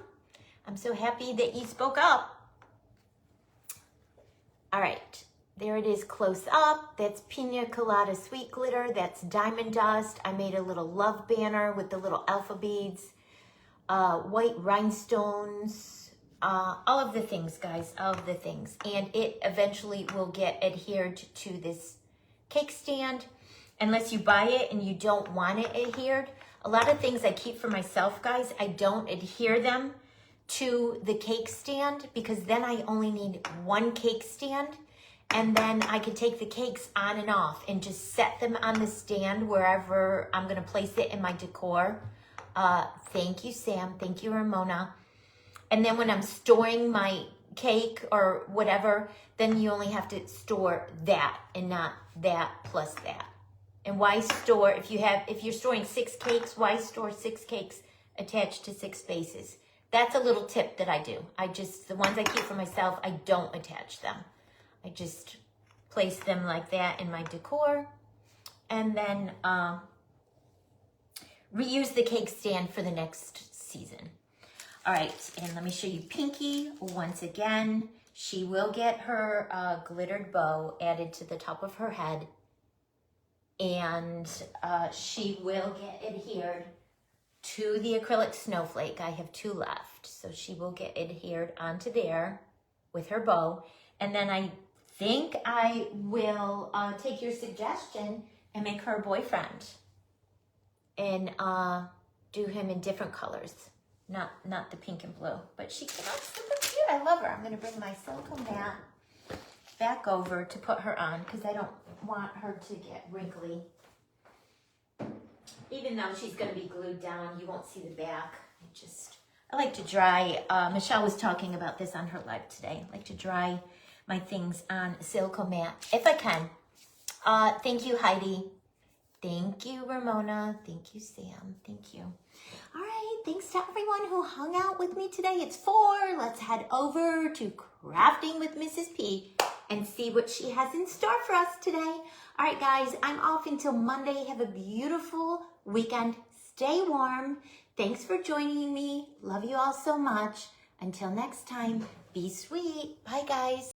I'm so happy that you spoke up. All right, there it is close up. That's pina colada sweet glitter. That's diamond dust. I made a little love banner with the little alpha beads, white rhinestones, all of the things, guys, all of the things. And it eventually will get adhered to this cake stand. Unless you buy it and you don't want it adhered. A lot of things I keep for myself, guys, I don't adhere them to the cake stand because then I only need one cake stand and then I can take the cakes on and off and just set them on the stand wherever I'm gonna place it in my decor. Thank you, Sam. Thank you, Ramona. And then when I'm storing my cake or whatever, then you only have to store that and not that plus that. And why store, if you're storing 6 cakes, why store 6 cakes attached to 6 bases? That's a little tip that I do. The ones I keep for myself, I don't attach them. I just place them like that in my decor and then reuse the cake stand for the next season. All right, and let me show you Pinkie once again. She will get her glittered bow added to the top of her head and she will get adhered to the acrylic snowflake. I have 2 left, so she will get adhered onto there with her bow. And then I think I will take your suggestion and make her a boyfriend and do him in different colors. Not the pink and blue, but she came out super cute. I love her. I'm gonna bring my silicone mat back over to put her on because I don't want her to get wrinkly. Even though she's gonna be glued down, you won't see the back. I like to dry, Michelle was talking about this on her live today. I like to dry my things on a silicone mat if I can. Thank you, Heidi. Thank you, Ramona. Thank you, Sam. Thank you. All right, thanks to everyone who hung out with me today. It's 4. Let's head over to Crafting with Mrs. P and see what she has in store for us today. All right, guys, I'm off until Monday. Have a beautiful weekend. Stay warm. Thanks for joining me. Love you all so much. Until next time, be sweet. Bye, guys.